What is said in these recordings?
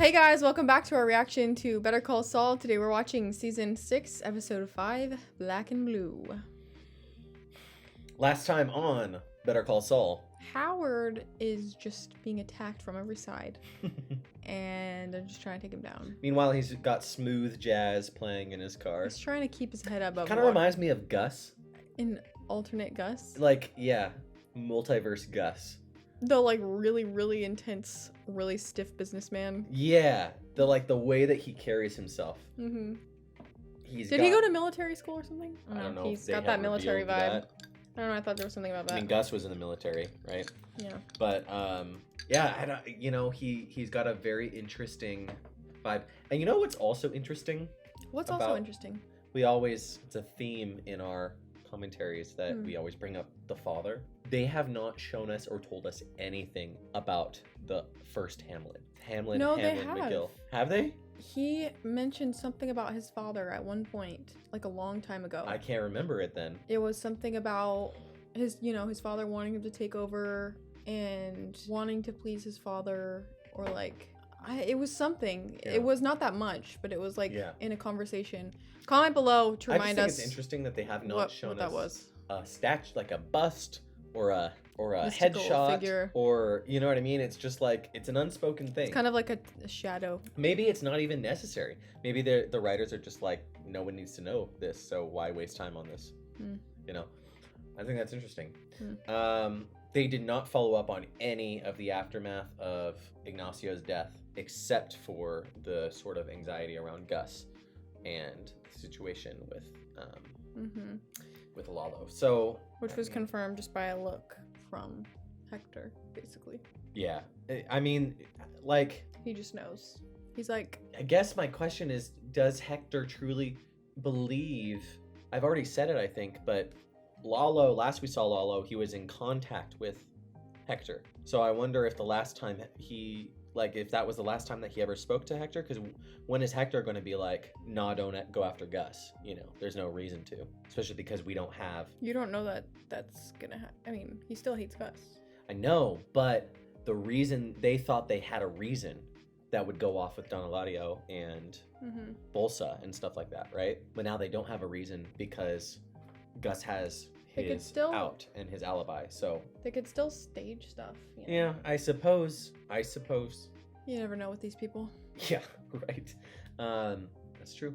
Hey guys, welcome back to our reaction to Better Call Saul. Today we're watching Season 6, Episode 5, Black and Blue. Last time on Better Call Saul. Howard is just being attacked from every side. And they're just trying to take him down. Meanwhile, he's got smooth jazz playing in his car. He's trying to keep his head above Kind of reminds me of Gus. In alternate Gus. Like, yeah, multiverse Gus. The like really intense, really stiff businessman. Yeah, the way that he carries himself. Mm-hmm. He go to military school or something? I don't know. He's got that military vibe. That. I don't know. I thought there was something about that. I mean, Gus was in the military, right? Yeah. But yeah, he's got a very interesting vibe. And you know what's also interesting? What's also interesting? It's a theme in our commentaries that we always bring up the father. They have not shown us or told us anything about the first Hamlin. Hamlin McGill. Have they? He mentioned something about his father at one point, like a long time ago. I can't remember it then. It was something about his father wanting him to take over and wanting to please his father, or like, it was something. Yeah. It was not that much, but it was like in a conversation. Comment below to remind us. I just think it's interesting that they have not shown what us that was. A statue, like a bust or a mystical headshot figure. Or you know what I mean. It's just like it's an unspoken thing. It's kind of like a shadow. Maybe it's not even necessary. Maybe the writers are just like, no one needs to know this, so why waste time on this? You know, I think that's interesting. They did not follow up on any of the aftermath of Ignacio's death, except for the sort of anxiety around Gus and the situation with Lalo. So, which was confirmed just by a look from Hector, basically. Yeah, I mean, like, he just knows. He's like, I guess my question is, does Hector truly believe? I've already said it, I think, but Lalo, last we saw Lalo, he was in contact with Hector. So I wonder if the last time if that was the last time that he ever spoke to Hector, because when is Hector going to be like, nah, don't go after Gus? You know, there's no reason to, especially because we don't have. You don't know that's gonna happen. I mean, he still hates Gus. I know, but the reason they thought they had a reason that would go off with Don Eladio and Bolsa and stuff like that, right? But now they don't have a reason because Gus has his out and his alibi, so they could still stage stuff. You know? Yeah, I suppose. You never know with these people. Yeah, right. That's true.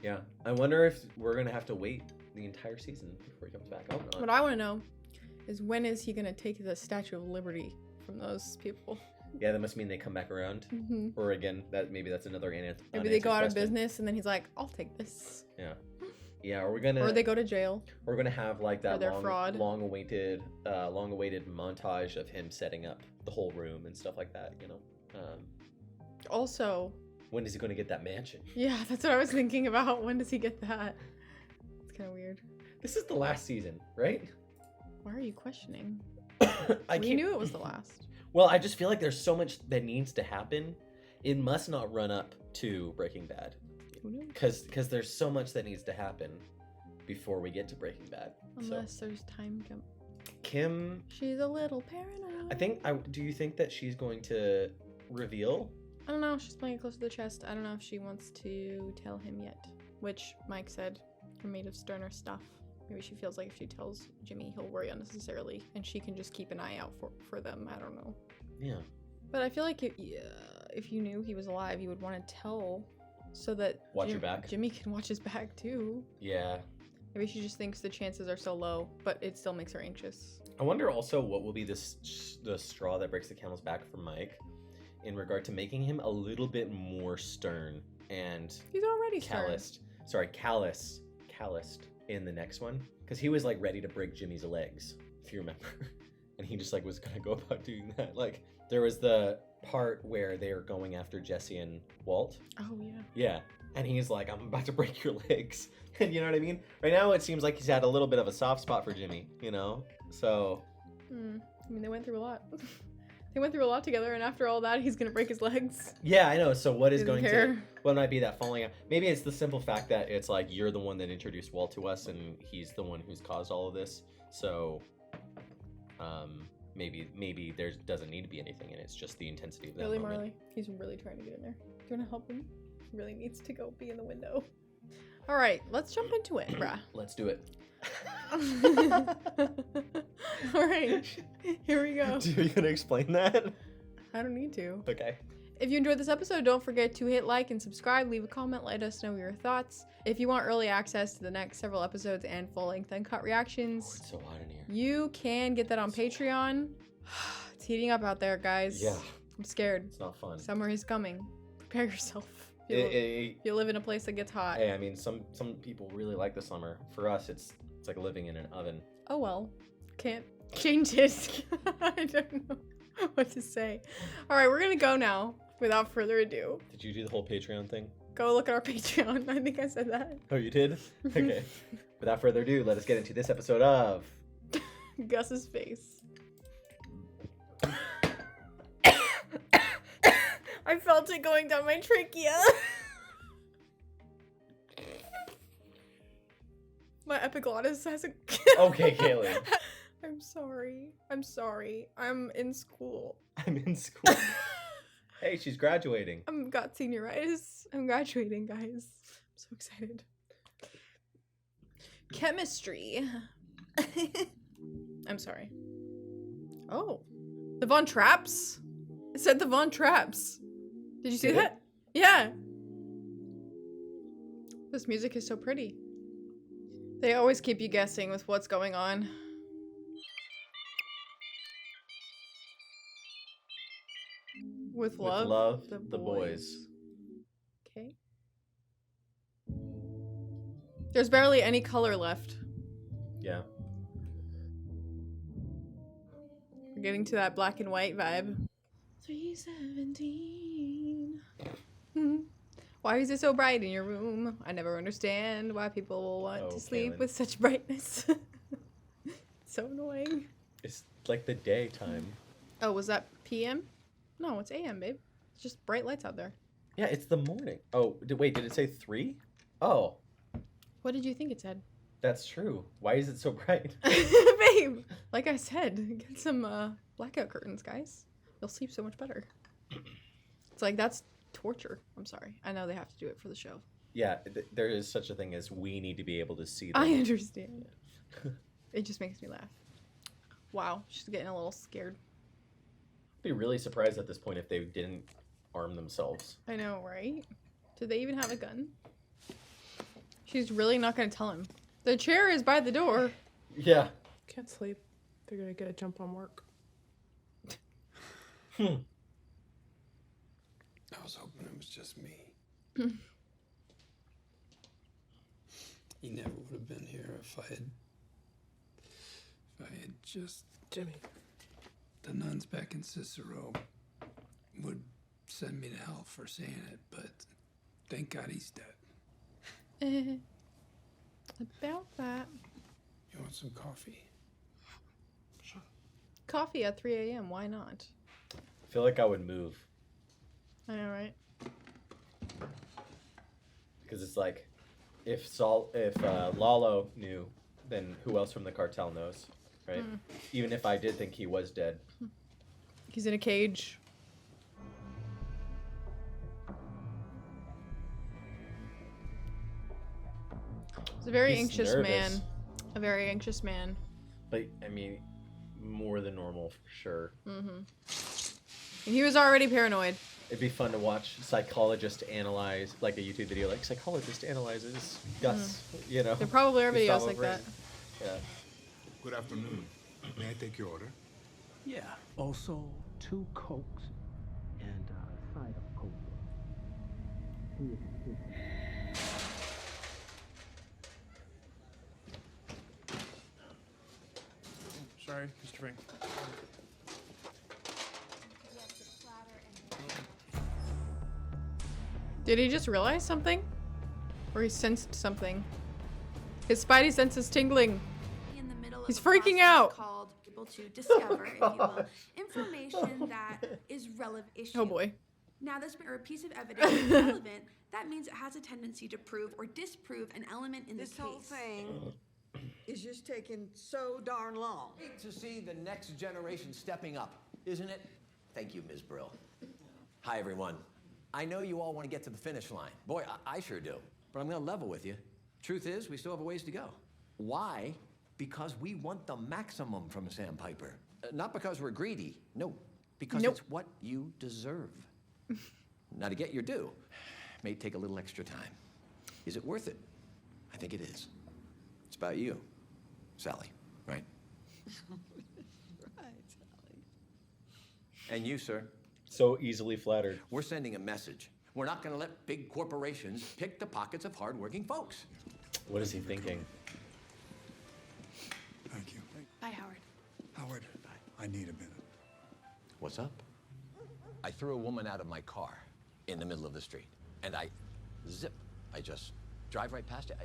Yeah, I wonder if we're gonna have to wait the entire season before he comes back. Oh, what I want to know is, when is he gonna take the Statue of Liberty from those people? Yeah, that must mean they come back around. Or again, that's another answer. Maybe they go out of business and then he's like, I'll take this. Yeah. Yeah, or they go to jail. We're gonna have like that long-awaited montage of him setting up the whole room and stuff like that. You know. Also, when is he gonna get that mansion? Yeah, that's what I was thinking about. When does he get that? It's kind of weird. This is the last season, right? Why are you questioning? We knew it was the last. Well, I just feel like there's so much that needs to happen. It must not run up to Breaking Bad. Because there's so much that needs to happen before we get to Breaking Bad. Unless there's time jump. Kim, she's a little paranoid. Do you think that she's going to reveal? I don't know. She's playing it close to the chest. I don't know if she wants to tell him yet. Which Mike said are made of sterner stuff. Maybe she feels like if she tells Jimmy, he'll worry unnecessarily, and she can just keep an eye out for them. I don't know. Yeah. But I feel like if you knew he was alive, you would want to tell. So that your back. Jimmy can watch his back too. Yeah. Maybe she just thinks the chances are so low, but it still makes her anxious. I wonder also what will be the straw that breaks the camel's back for Mike in regard to making him a little bit more stern and he's already calloused. Calloused in the next one, because he was like ready to break Jimmy's legs, if you remember, and he just like was gonna go about doing that. Like there was the part where they are going after Jesse and Walt. Oh yeah. Yeah, and he's like, I'm about to break your legs. And you know what I mean? Right now it seems like he's had a little bit of a soft spot for Jimmy, you know? So I mean, they went through a lot. They went through a lot together, and after all that, he's gonna break his legs. Yeah, I know. So what might be that falling out? Maybe it's the simple fact that it's like, you're the one that introduced Walt to us, and he's the one who's caused all of this. So maybe there doesn't need to be anything in it. It's just the intensity of that Really, moment. Marley, he's really trying to get in there. Do you want to help him? He really needs to go be in the window. All right, let's jump into it, bruh. Let's do it. All right, here we go. Are you gonna explain that? I don't need to. Okay. If you enjoyed this episode, don't forget to hit like and subscribe, leave a comment, let us know your thoughts. If you want early access to the next several episodes and full-length uncut reactions, It's so hot in here. you can get that on Patreon. It's heating up out there, guys. Yeah. I'm scared. It's not fun. Summer is coming. Prepare yourself. If you live in a place that gets hot. Hey, I mean, some people really like the summer. For us, it's like living in an oven. Oh well. Can't change it. I don't know what to say. All right, we're gonna go now. Without further ado. Did you do the whole Patreon thing? Go look at our Patreon. I think I said that. Oh, you did? Okay. Without further ado, let us get into this episode of... Gus's face. I felt it going down my trachea. My epiglottis has a... Okay, Kailyn. I'm sorry. I'm in school. I'm in school. Hey, she's graduating. I've got senioritis. I'm graduating, guys. I'm so excited. Chemistry. I'm sorry. Oh. The Von Trapps? It said the Von Trapps. Did you see that? Yeah. This music is so pretty. They always keep you guessing with what's going on. With love, the boys. Okay. There's barely any color left. Yeah. We're getting to that black and white vibe. 317. Why is it so bright in your room? I never understand why people will want to sleep Kailyn. with such brightness. So annoying. It's like the daytime. Oh, was that PM? No, it's AM, babe. It's just bright lights out there. Yeah, it's the morning. Oh, wait, did it say 3? Oh. What did you think it said? That's true. Why is it so bright? Babe, like I said, get some blackout curtains, guys. You'll sleep so much better. It's like, that's torture. I'm sorry. I know they have to do it for the show. Yeah, there is such a thing as we need to be able to see them. I understand. It just makes me laugh. Wow, she's getting a little scared. I'd be really surprised at this point if they didn't arm themselves. I know, right? Do they even have a gun? She's really not going to tell him. The chair is by the door. Yeah. Can't sleep. They're gonna get a jump on work. I was hoping it was just me. He never would have been here if I had just... Jimmy. The nuns back in Cicero would send me to hell for saying it, but thank God he's dead. About that. You want some coffee? Sure. Coffee at 3 a.m. Why not? I feel like I would move. I know, right? Because it's like, if Lalo knew, then who else from the cartel knows, right? Even if I did think he was dead. He's in a cage. He's a very anxious nervous. man. A very anxious man. But, I mean, more than normal for sure. And he was already paranoid. It'd be fun to watch psychologist analyze, like a YouTube video, like psychologist analyzes Gus, you know. There probably are videos Gustavo like that. Yeah. Good afternoon. May I take your order? Yeah. Also, 2 Cokes and a side of Coke. Sorry, Mr. Frank. Did he just realize something? Or he sensed something? His spidey sense is tingling. In the middle of He's a freaking process out. Called able to discover, if you will, information that is relevant issue. Oh boy. Now, this or a piece of evidence is relevant. That means it has a tendency to prove or disprove an element in the case. This whole thing is just taking so darn long. Great to see the next generation stepping up, isn't it? Thank you, Ms. Brill. Hi, everyone. I know you all want to get to the finish line. Boy, I sure do. But I'm going to level with you. Truth is, we still have a ways to go. Why? Because we want the maximum from Sandpiper. Not because we're greedy. No, because it's what you deserve. Now, to get your due, may take a little extra time. Is it worth it? I think it is. It's about you, Sally, right? Right, Sally. And you, sir. So easily flattered. We're sending a message. We're not going to let big corporations pick the pockets of hardworking folks. What is he thinking? Thank you. Bye, Howard. Howard, I need a minute. What's up? I threw a woman out of my car in the middle of the street, and I just drive right past it.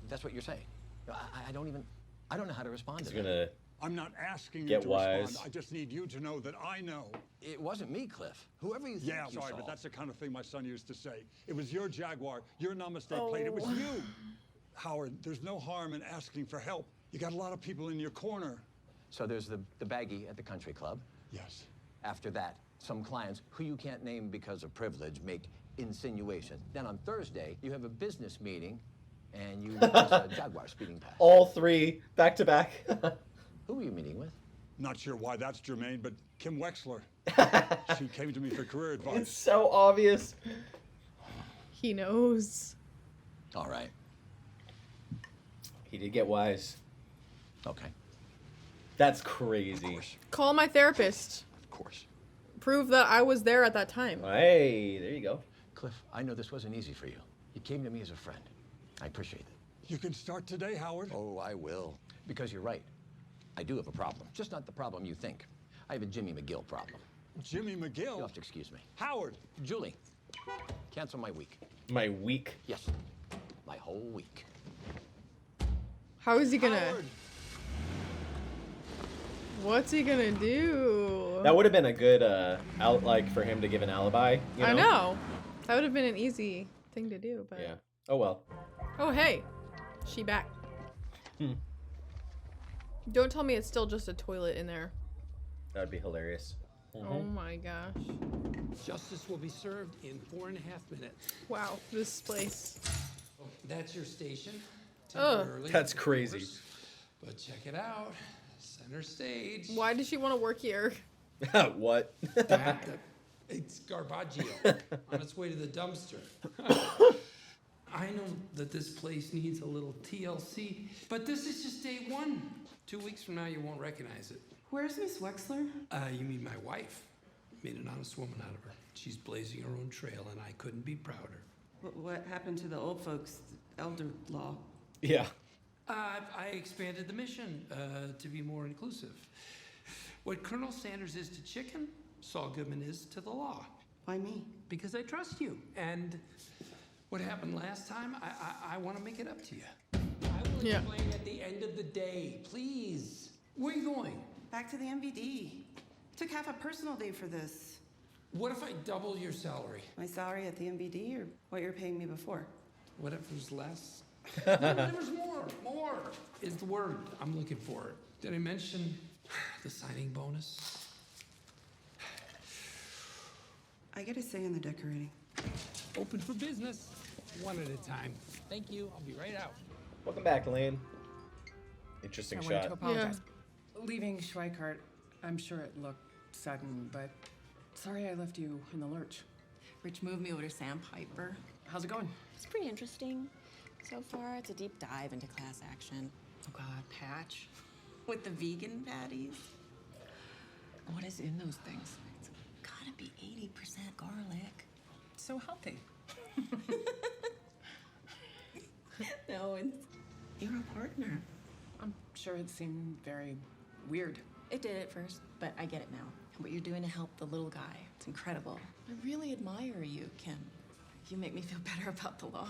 That's what you're saying. I don't know how to respond to that. I'm not asking you Get to wise. respond. I just need you to know that I know. It wasn't me, Cliff. Whoever you think Yeah, you sorry, saw. but that's the kind of thing my son used to say. It was your Jaguar, your namaste plate. It was you. Howard, there's no harm in asking for help. You got a lot of people in your corner. So there's the baggie at the country club. Yes. After that, some clients who you can't name because of privilege make insinuations. Then on Thursday, you have a business meeting, and you witness a Jaguar speeding past. All three back to back. Who were you meeting with? Not sure why that's germane, but Kim Wexler. She came to me for career advice. It's so obvious. He knows. All right. He did get wise. Okay. That's crazy. Call my therapist. Of course. Prove that I was there at that time. Hey, there you go. Cliff, I know this wasn't easy for you. You came to me as a friend. I appreciate it. You can start today, Howard. Oh, I will. Because you're right. I do have a problem. Just not the problem you think. I have a Jimmy McGill problem. Jimmy McGill? You'll have to excuse me. Howard! Julie, cancel my week. My week? Yes, my whole week. How is he gonna... Howard! What's he gonna do? That would have been a good for him to give an alibi. You know? I know. That would have been an easy thing to do, but... Yeah. Oh well. Oh, hey. She back. Don't tell me it's still just a toilet in there. That would be hilarious. Oh my gosh. Justice will be served in 4.5 minutes. Wow, this place. That's your station. Ugh. Temporarily, That's of crazy. course. But check it out. Center stage. Why does she want to work here? What? It's Garbaggio on its way to the dumpster. I know that this place needs a little TLC, but this is just day one. 2 weeks from now, you won't recognize it. Where's Miss Wexler? You mean my wife? Made an honest woman out of her. She's blazing her own trail, and I couldn't be prouder. What happened to the old folks' elder law? Yeah. I expanded the mission to be more inclusive. What Colonel Sanders is to chicken, Saul Goodman is to the law. Why me? Because I trust you. And what happened last time, I want to make it up to you. I will explain at the end of the day, please. Where are you going? Back to the MVD. Took half a personal day for this. What if I double your salary? My salary at the MVD or what you're paying me before? Whatever's less. No, whatever's more. More is the word I'm looking for. Did I mention the signing bonus? I get a say in the decorating. Open for business. One at a time. Thank you. I'll be right out. Welcome back, Lane. Interesting I shot. wanted to apologize. Leaving Schweikart, I'm sure it looked sudden, but sorry I left you in the lurch. Rich moved me over to Sandpiper. How's it going? It's pretty interesting. So far, it's a deep dive into class action. Oh God, Patch. With the vegan patties. What is in those things? It's gotta be 80% garlic. So healthy. No, it's... You're a partner. I'm sure it seemed very weird. It did at first, but I get it now. And what you're doing to help the little guy, it's incredible. I really admire you, Kim. You make me feel better about the law.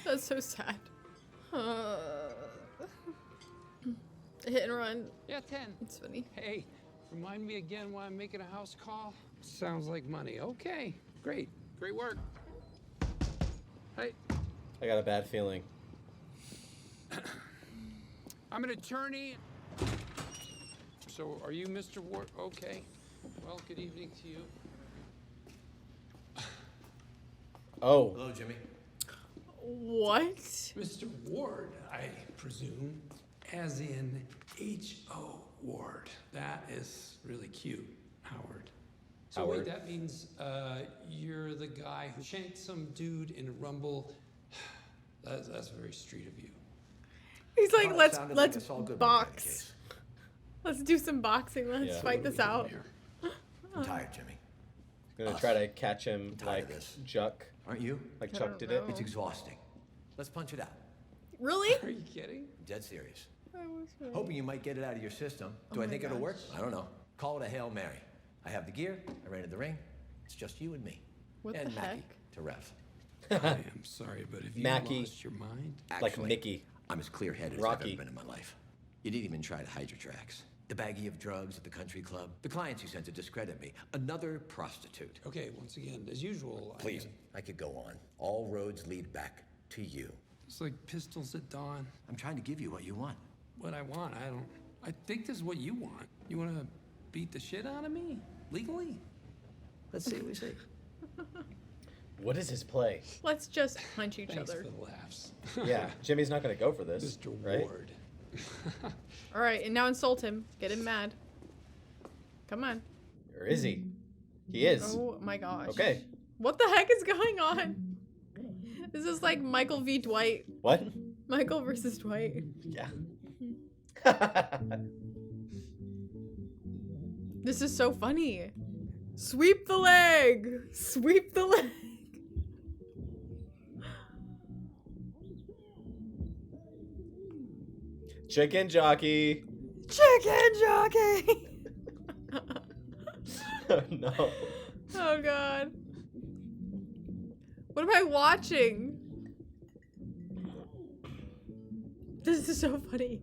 That's so sad. Hit and run. Yeah, 10. It's funny. Hey, remind me again why I'm making a house call? Sounds like money. Okay, great. Great work. Hey, I got a bad feeling. I'm an attorney. So are you Mr. Ward? Okay. Well, good evening to you. Oh. Hello, Jimmy. What? Mr. Ward, I presume, as in H.O. Ward. That is really cute, Howard. So Howard. wait, that means you're the guy who shanked some dude in a rumble. That's very street of you. He's like, Well, it let's sounded like a Saul Goodman kind of box. case. Let's do some boxing. Let's fight this out. I'm tired, Jimmy. Gonna try to catch him I'm tired of like this. Chuck. Aren't you? Like I Chuck don't did it. know. It's exhausting. Let's punch it out. Really? Are you kidding? Dead serious. I was right. Hoping you might get it out of your system. Do Oh I my think it'll work? gosh. I don't know. Call it a Hail Mary. I have the gear. I rented the ring. It's just you and me. What and the Mackie heck? to ref. I am sorry, but if you Mackie. lost your mind, Like Actually, Mickey. I'm as clear-headed as I've Rocky. ever been in my life. You didn't even try to hide your tracks. The baggie of drugs at the country club. The clients you sent to discredit me. Another prostitute. okay, once again, as usual, Please, I could go on. All roads lead back to you. It's like pistols at dawn. I'm trying to give you what you want. What I want, I think this is what you want. You want to beat the shit out of me? Legally? Let's see what we see. What is his play? Let's just punch each Thanks other. for the laughs. Yeah, Jimmy's not gonna go for this. Mr. Right? Ward. All right, and now insult him. Get him mad. Come on. Or is he? He is. Oh my gosh. Okay. What the heck is going on? This is like Michael v. Dwight. What? Michael versus Dwight. Yeah. This is so funny. Sweep the leg. Sweep the leg. Chicken jockey. Chicken jockey. No. Oh god. What am I watching? This is so funny.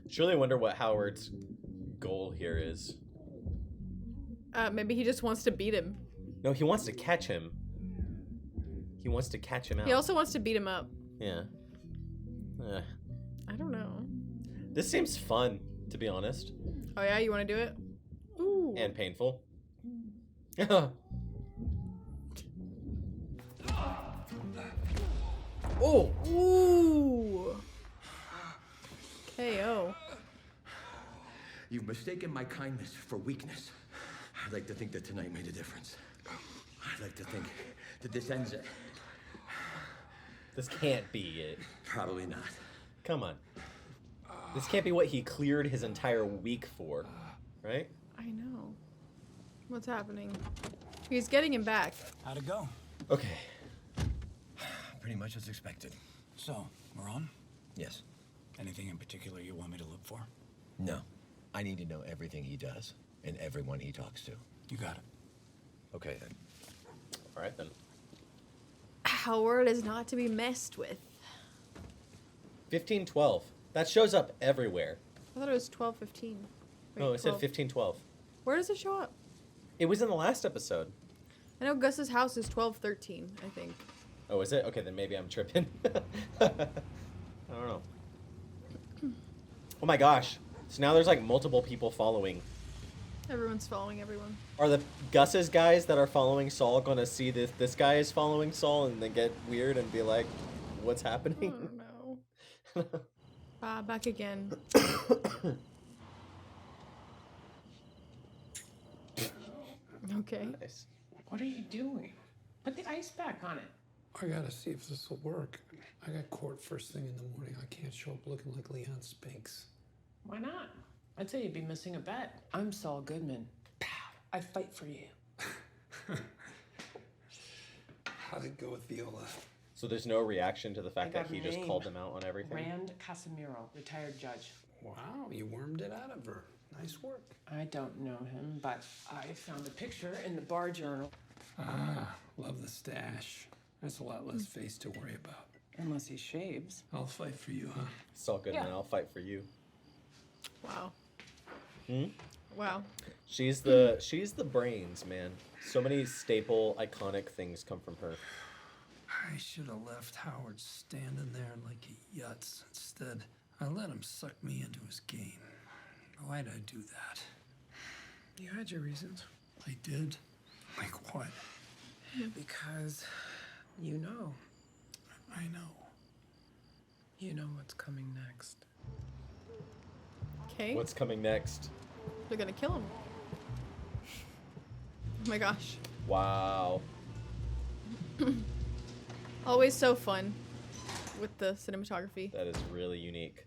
Truly wonder what Howard's goal here is. Maybe he just wants to beat him. No, he wants to catch him. He wants to catch him out. He also wants to beat him up. Yeah. I don't know. This seems fun, to be honest. Oh yeah, you want to do it? Ooh. And painful. Oh! Ooh. KO. You've mistaken my kindness for weakness. I'd like to think that tonight made a difference. I'd like to think that this ends it. This can't be it. Probably not. Come on. This can't be what he cleared his entire week for, right? I know. What's happening? He's getting him back. How'd it go? Okay. Pretty much as expected. So, we're on? Yes. Anything in particular you want me to look for? No. I need to know everything he does and everyone he talks to. You got it. Okay, then. All right, then. Howard is not to be messed with. 1512. That shows up everywhere. I thought it was 12:15. No, it said 1512. Where does it show up? It was in the last episode. I know Gus's house is 12:13, I think. Oh, is it? Okay, then maybe I'm tripping. I don't know. Oh my gosh. So now there's like multiple people following. Everyone's following everyone. Are the Gus's guys that are following Saul gonna see this guy is following Saul and then get weird and be like, what's happening? I don't know. Back again. Okay. Nice. What are you doing? Put the ice back on it. I gotta see if this will work. I got court first thing in the morning. I can't show up looking like Leon Spinks. Why not? I'd say you'd be missing a bet. I'm Saul Goodman. Pow! I fight for you. How'd it go with Viola? So there's no reaction to the fact I that got he a just name. called them out on everything? Rand Casimiro, retired judge. Wow, you wormed it out of her. Nice work. I don't know him, but I found a picture in the bar journal. Ah, love the stash. That's a lot less face to worry about. Unless he shaves. I'll fight for you, huh? Saul Goodman, Yeah. I'll fight for you. Wow. Hmm? Wow. She's the brains, man. So many staple, iconic things come from her. I should have left Howard standing there like a yutz. Instead, I let him suck me into his game. Why'd I do that? You had your reasons. I did? Like what? Because you know. I know. You know what's coming next. Okay. What's coming next? They're gonna kill him. Oh my gosh. Wow. Always so fun with the cinematography. That is really unique.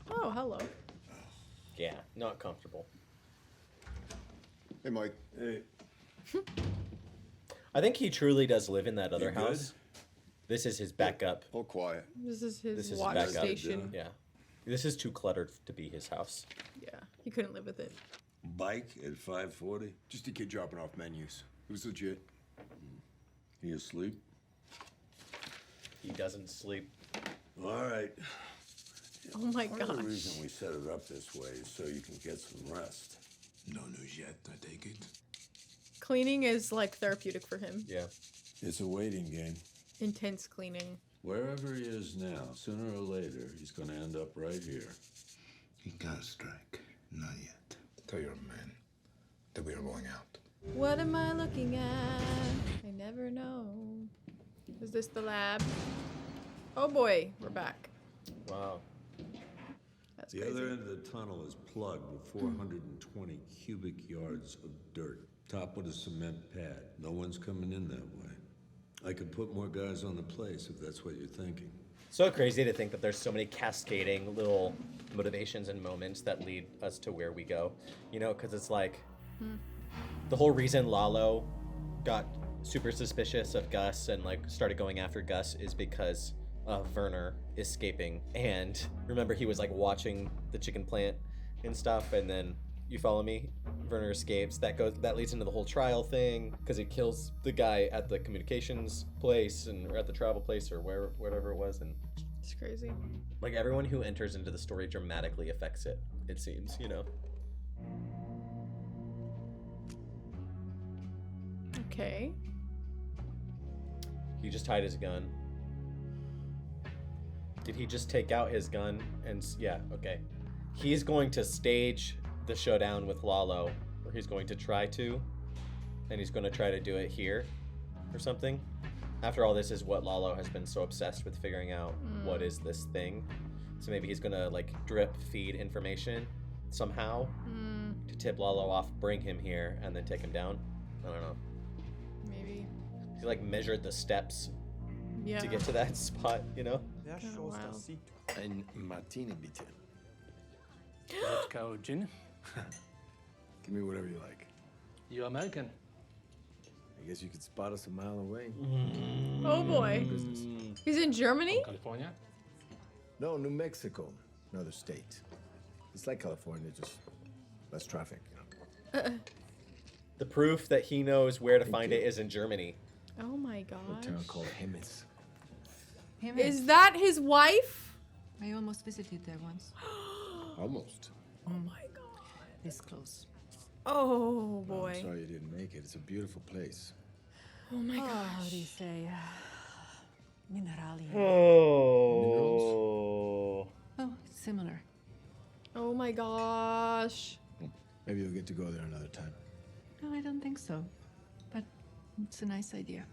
Oh, hello. Yeah, not comfortable. Hey, Mike. Hey. I think he truly does live in that other You good? house. This is his backup. Hold quiet. This is his This is watch his backup. station. Yeah. This is too cluttered to be his house. Yeah, he couldn't live with it. Bike at 5:40? Just a kid dropping off menus. It was legit. He asleep? He doesn't sleep. All right. Oh my Part of gosh. the reason we set it up this way is so you can get some rest. No news yet, I take it. Cleaning is like therapeutic for him. Yeah. It's a waiting game. Intense cleaning. Wherever he is now, sooner or later, he's going to end up right here. He can't strike. Not yet. Tell your men that we are going out. What am I looking at? I never know. Is this the lab? Oh boy, we're back. Wow. That's The crazy. other end of the tunnel is plugged with 420 cubic yards of dirt. Top with a cement pad. No one's coming in that way. I could put more guys on the place if that's what you're thinking. So crazy to think that there's so many cascading little motivations and moments that lead us to where we go. You know, because it's like the whole reason Lalo got super suspicious of Gus and like started going after Gus is because of Werner escaping. And remember, he was like watching the chicken plant and stuff, and then you follow me? Werner escapes. That leads into the whole trial thing because he kills the guy at the communications place or at the travel place or whatever it was, and It's crazy. like everyone who enters into the story dramatically affects it. It seems, you know. Okay. He just hid his gun. Did he just take out his gun and yeah, okay. He's going to stage the showdown with Lalo, or he's going to try to, and he's going to try to do it here or something. After all, this is what Lalo has been so obsessed with figuring out. What is this thing? So maybe he's going to like drip feed information somehow to tip Lalo off, bring him here, and then take him down. I don't know. Maybe. He like measured the steps Yeah. to get to that spot, you know? Kinda wild. Ein Martini, bitte. Vodka or gin? Give me whatever you like. You American? I guess you could spot us a mile away. Oh boy. He's in Germany? California? No, New Mexico. Another state. It's like California, just less traffic. The proof that he knows where to find it is in Germany. Oh my A gosh. town called Hemis. Is that his wife? I almost visited there once. Almost. Oh my god. This close. Oh I'm boy. sorry you didn't make it. It's a beautiful place. Oh my How gosh. do you say? Mineralia. Oh. Oh, it's similar. Oh my gosh. Maybe you'll get to go there another time. No, I don't think so. But it's a nice idea.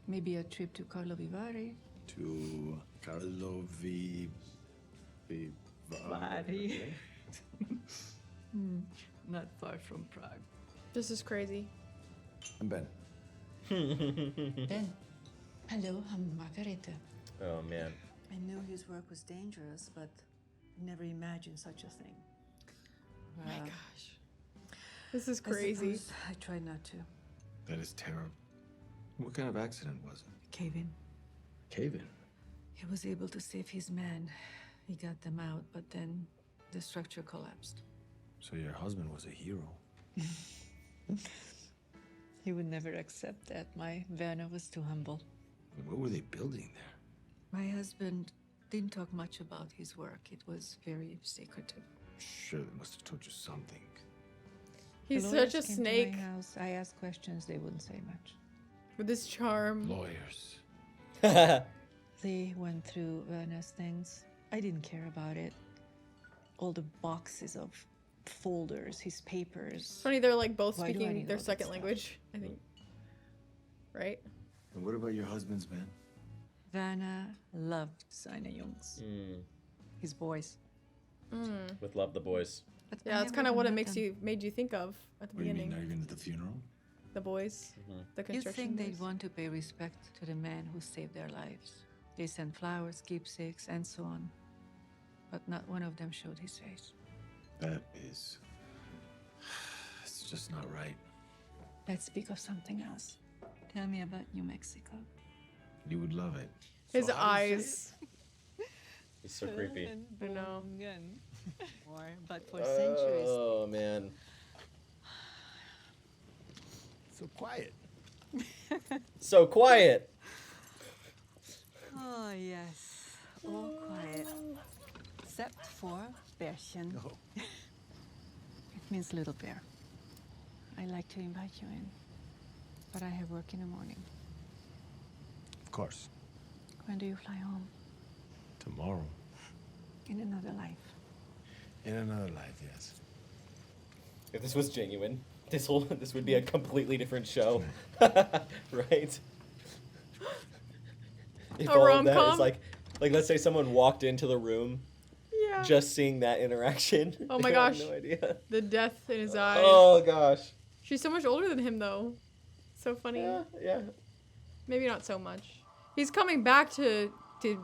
Maybe a trip to Carlo Vivari. To Carlo Vivari. Not far from Prague. This is crazy. I'm Ben. Ben. Hello, I'm Margareta. Oh man. I knew his work was dangerous, but never imagined such a thing. Oh my gosh. This is crazy. I tried not to. That is terrible. What kind of accident was it? Cave-in. Cave-in? He was able to save his men. He got them out, but then the structure collapsed. So your husband was a hero. He would never accept that. My Werner was too humble. What were they building there? My husband didn't talk much about his work. It was very secretive. Sure, they must have told you something. He's The such lawyers a came to snake. my house. I asked questions, they wouldn't say much. With his charm. Lawyers. They went through Verna's things. I didn't care about it. All the boxes of folders, his papers. Funny, they're like both Why do I speaking need their all that second stuff? language, I think. Right? And what about your husband's band? Verna loved seine Jungs. His boys. With Love the Boys. But Yeah, that's kind of what it made you think of at the What do you beginning. mean, not even at the funeral? The boys, the You'd construction think they'd boys. want to pay respect to the men who saved their lives. They sent flowers, keepsakes, and so on. But not one of them showed his face. That is... It's just not right. Let's speak of something else. Tell me about New Mexico. You would love it. His eyes. He's so creepy. I know. But for centuries. Oh, man. So quiet. So quiet. Oh, yes. All quiet. Except for Bärchen. It means little bear. I like to invite you in. But I have work in the morning. Of course. When do you fly home? Tomorrow. In another life. In another life, yes. If this was genuine, this would be a completely different show. Right? If A all of that is rom-com? like let's say someone walked into the room Yeah. just seeing that interaction. Oh my they have gosh. no idea. The death in his eyes. Oh gosh. She's so much older than him, though. So funny. Yeah. Maybe not so much. He's coming back to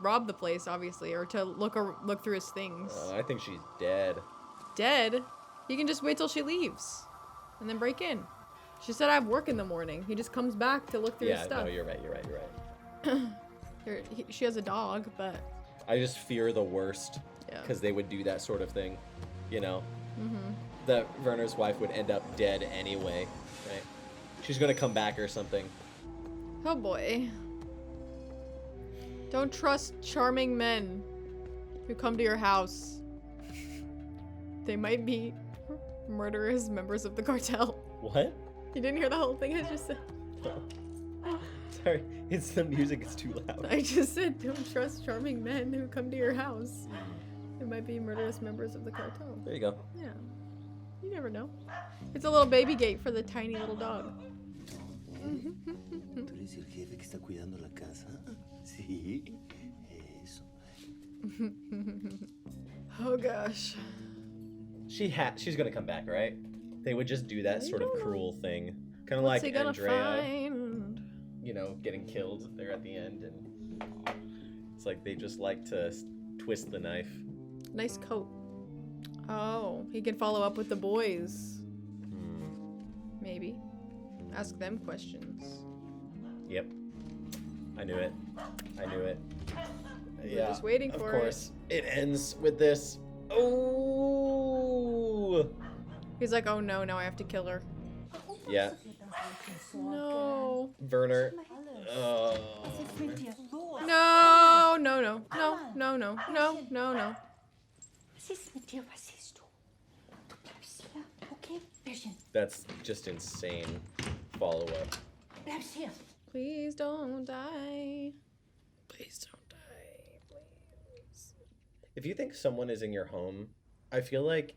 rob the place, obviously, or to look through his things. I think she's dead. Dead? He can just wait till she leaves, and then break in. She said I have work in the morning. He just comes back to look through his Yeah, stuff. no, you're right. She has a dog, but I just fear the worst Yeah. because they would do that sort of thing, you know. Mhm. That Werner's wife would end up dead anyway, right? She's gonna come back or something. oh boy. Don't trust charming men who come to your house. They might be murderous members of the cartel. What? You didn't hear the whole thing I just said? Sorry, it's the music is too loud. I just said don't trust charming men who come to your house. They might be murderous members of the cartel. There you go. Yeah. You never know. It's a little baby gate for the tiny little dog. ¿Tú eres el jefe que está cuidando la casa? Sí, eso. Oh gosh. She's gonna come back, right? They would just do that sort of cruel thing, kind of What's like he gonna Andrea, find? you know, getting killed there at the end, and it's like they just like to twist the knife. Nice coat. Oh, he can follow up with the boys. Maybe. Ask them questions. Yep. I knew it. We're just waiting for it. Of course. It ends with this. Oh. He's like, oh no, now I have to kill her. Yeah. No. Werner. No, no, no, no, no, no, no, no, no. That's just insane follow-up. Please don't die. Please don't die. Please. If you think someone is in your home, I feel like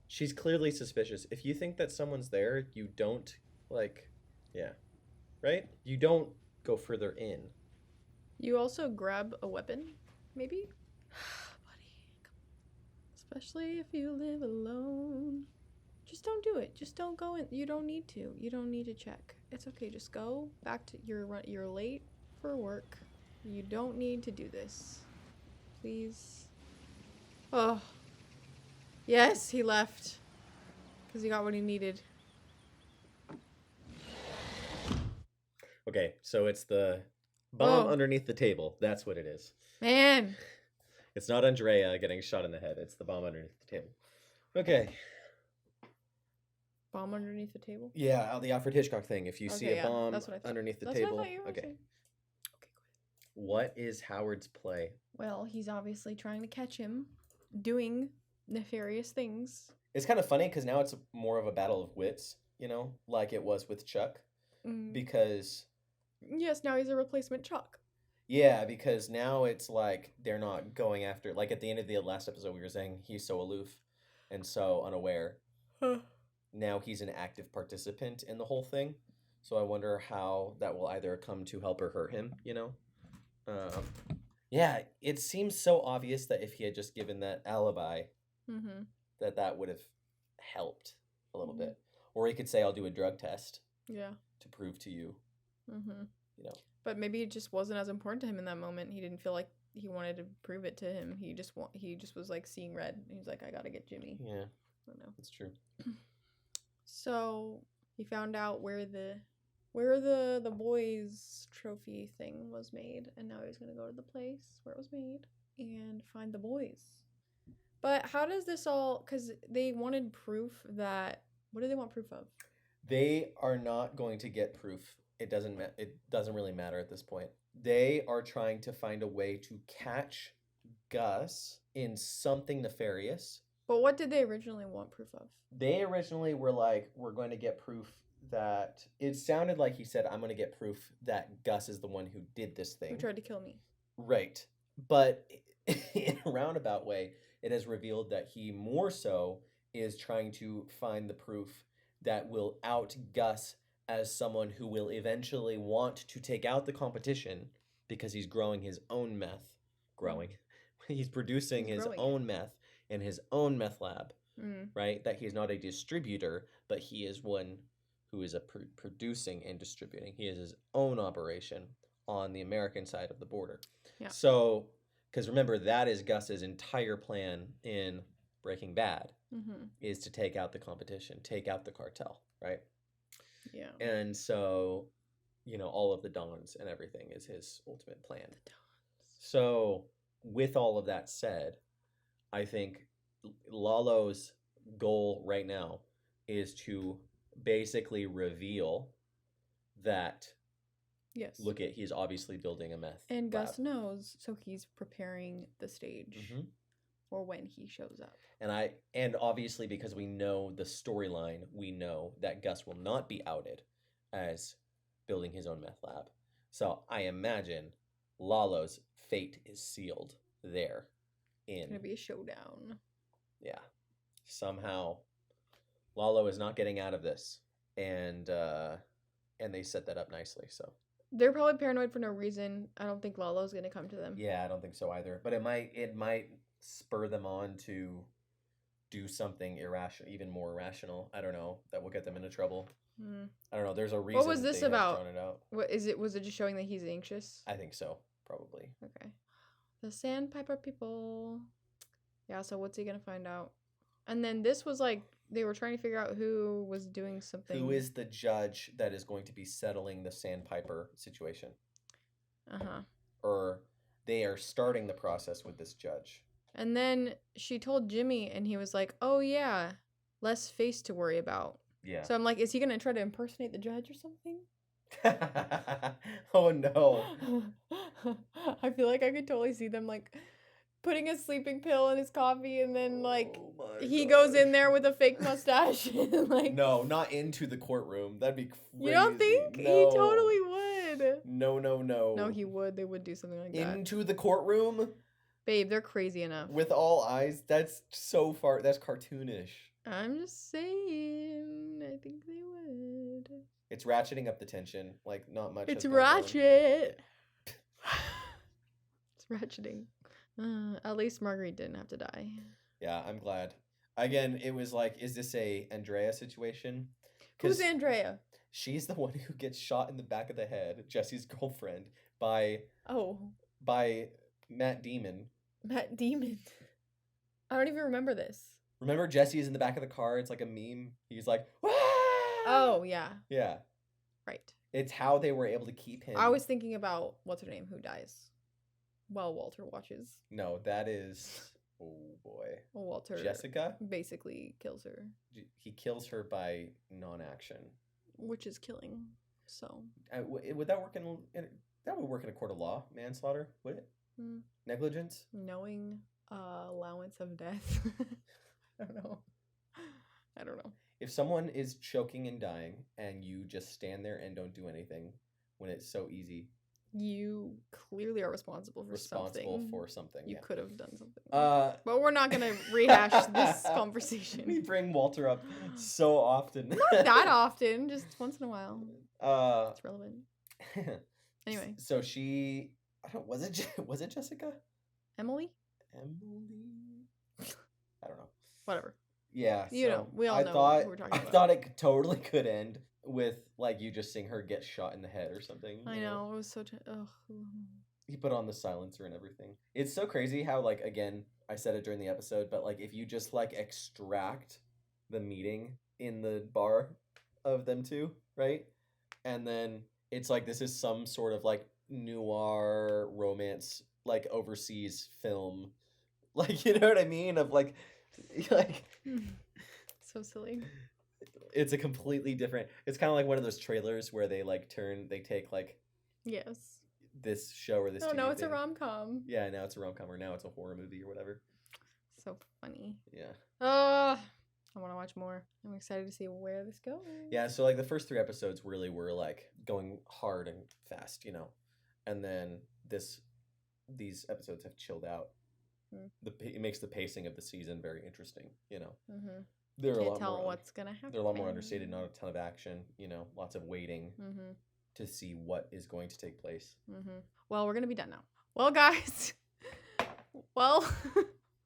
she's clearly suspicious. If you think that someone's there, you don't, right? You don't go further in. You also grab a weapon, maybe? Buddy, come on. Especially if you live alone. Just don't do it. Just don't go in. You don't need to. You don't need to check. It's okay. Just go back to you're late for work. You don't need to do this. Please. Oh. Yes, he left. Because he got what he needed. Okay, so it's the bomb underneath the table. That's what it is. Man. It's not Andrea getting shot in the head. It's the bomb underneath the table. Okay. Bomb underneath the table? Yeah, the Alfred Hitchcock thing. If you see a bomb that's what I thought. underneath the That's what I table. thought you were Okay. saying. What is Howard's play? Well, he's obviously trying to catch him doing nefarious things. It's kind of funny because now it's more of a battle of wits, you know, like it was with Chuck. Because... Yes, now he's a replacement Chuck. Yeah, because now it's like they're not going after... Like at the end of the last episode, we were saying he's so aloof and so unaware. Now he's an active participant in the whole thing. So I wonder how that will either come to help or hurt him, you know? Yeah, it seems so obvious that if he had just given that alibi, that would have helped a little bit. Or he could say, I'll do a drug test. Yeah. To prove to you. You know. But maybe it just wasn't as important to him in that moment. He didn't feel like he wanted to prove it to him. He just was like seeing red. He's like, I gotta get Jimmy. Yeah. I don't know. That's true. So he found out where the boys trophy thing was made, and now he's gonna go to the place where it was made and find the boys. But how does this all? Because they wanted proof that. What do they want proof of? They are not going to get proof. It doesn't really matter at this point. They are trying to find a way to catch Gus in something nefarious. But what did they originally want proof of? They originally were like, we're going to get proof that... It sounded like he said, I'm going to get proof that Gus is the one who did this thing. Who tried to kill me. Right. But in a roundabout way, it has revealed that he more so is trying to find the proof that will out Gus as someone who will eventually want to take out the competition because he's growing his own meth. He's producing his own meth in his own meth lab, right? That he's not a distributor, but he is one who is producing and distributing. He has his own operation on the American side of the border. Yeah. So, because remember, that is Gus's entire plan in Breaking Bad, is to take out the competition, take out the cartel, right? Yeah. And so, you know, all of the Dons and everything is his ultimate plan. The Dons. So, with all of that said, I think Lalo's goal right now is to basically reveal that, yes, look at, he's obviously building a meth and lab. Gus knows, so he's preparing the stage for when he shows up. And obviously, because we know the storyline, we know that Gus will not be outed as building his own meth lab. So I imagine Lalo's fate is sealed there. It's gonna be a showdown. Yeah. Somehow Lalo is not getting out of this. And they set that up nicely, so. They're probably paranoid for no reason. I don't think Lalo's gonna come to them. Yeah, I don't think so either. But it might spur them on to do something irrational, even more irrational. I don't know. That will get them into trouble. I don't know. There's a reason. What was this about? It out. What is it? Was it just showing that he's anxious? I think so. Probably. Okay. The Sandpiper people. Yeah. So what's he gonna find out? And then this was like they were trying to figure out who was doing something. Who is the judge that is going to be settling the Sandpiper situation? Or they are starting the process with this judge. And then she told Jimmy, and he was like, "Oh yeah, less face to worry about." Yeah. So I'm like, is he gonna try to impersonate the judge or something? Oh no. I feel like I could totally see them like putting a sleeping pill in his coffee, and then like he goes in there with a fake mustache. And, like, no, not into the courtroom. That'd be crazy. You don't think? No. He totally would. No. No, he would. They would do something like that. Into the courtroom? Babe, they're crazy enough. With all eyes? That's so far. That's cartoonish. I'm just saying. I think they would. It's ratcheting up the tension. Like, not much. It's ratchet. It's ratcheting. At least Marguerite didn't have to die. Yeah, I'm glad. Again, it was like, is this a Andrea situation? Who's Andrea? She's the one who gets shot in the back of the head, Jesse's girlfriend, by Matt Damon. Matt Damon. I don't even remember this. Remember Jesse's in the back of the car? It's like a meme. He's like, "Wah!" Oh, yeah. Yeah. Right. It's how they were able to keep him. I was thinking about, what's her name, who dies while Walter watches. No, that is... Oh, boy. Walter... Jessica? Basically kills her. He kills her by non-action. Which is killing, so... Would that work in... That would work in a court of law. Manslaughter, would it? Negligence? Knowing allowance of death. I don't know. I don't know. If someone is choking and dying and you just stand there and don't do anything when it's so easy. You clearly are responsible for something. You could have done something. But we're not going to rehash this conversation. We bring Walter up so often. Not that often, just once in a while. It's relevant. Anyway. So she, was it Jessica? Emily? I don't know. Whatever. Yeah. You know, we all know what we're talking about. I thought it totally could end with like you just seeing her get shot in the head or something. I know. It was so... He put on the silencer and everything. It's so crazy how, like, again, I said it during the episode, but like if you just like extract the meeting in the bar of them two, right? And then it's like this is some sort of like noir romance, like overseas film. Like, you know what I mean? Of like so silly. It's a completely different. It's kind of like one of those trailers where they like they take like yes this show or this. Oh TV no, it's thing. a rom-com. Yeah, now it's a rom-com, or now it's a horror movie or whatever. So funny. Yeah. I want to watch more. I'm excited to see where this goes. Yeah, so like the first 3 episodes really were like going hard and fast, you know, and then these episodes have chilled out. It makes the pacing of the season very interesting, you know. Mm-hmm. They're Can't a lot tell more, what's gonna happen. They're a lot more understated, not a ton of action, you know, lots of waiting to see what is going to take place. Well, we're gonna be done now. Well, guys,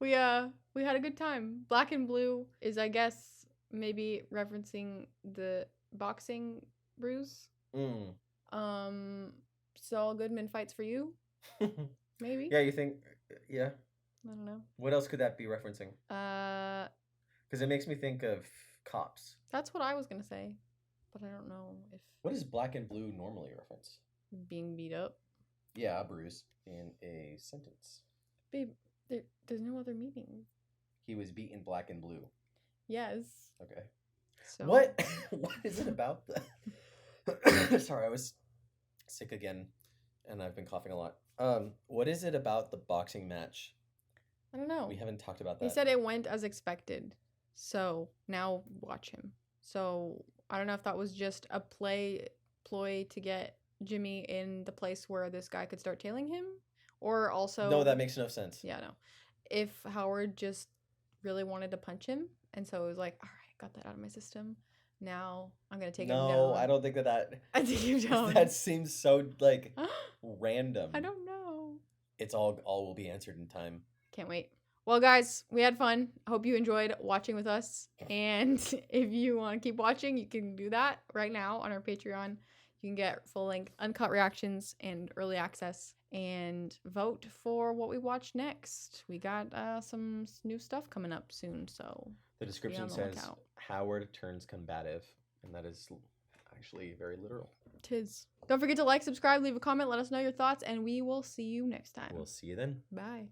we had a good time. Black and Blue is, I guess, maybe referencing the boxing bruise. Saul Goodman fights for you. Maybe. Yeah, you think? Yeah. I don't know. What else could that be referencing? Because it makes me think of Cops. That's what I was gonna say, but I don't know if. What does Black and Blue normally reference? Being beat up. Yeah, a bruise in a sentence. Babe, there's no other meaning. He was beaten black and blue. Yes. Okay. So. What is it about the... Sorry, I was sick again, and I've been coughing a lot. What is it about the boxing match? I don't know. We haven't talked about that. He said it went as expected. So now watch him. So I don't know if that was just a ploy to get Jimmy in the place where this guy could start tailing him, or also... No, that makes no sense. Yeah, no. If Howard just really wanted to punch him, and so it was like, all right, got that out of my system. Now I'm going to take him down. No, I don't think that... I take him down. That seems so, like, random. I don't know. It's all will be answered in time. Can't wait. Well, guys, we had fun. I hope you enjoyed watching with us. And if you want to keep watching, you can do that right now on our Patreon. You can get full-length uncut reactions and early access, and vote for what we watch next. We got some new stuff coming up soon, so the description says Howard turns combative, and that is actually very literal. Tis. Don't forget to like, subscribe, leave a comment, let us know your thoughts, and we will see you next time. We'll see you then. Bye.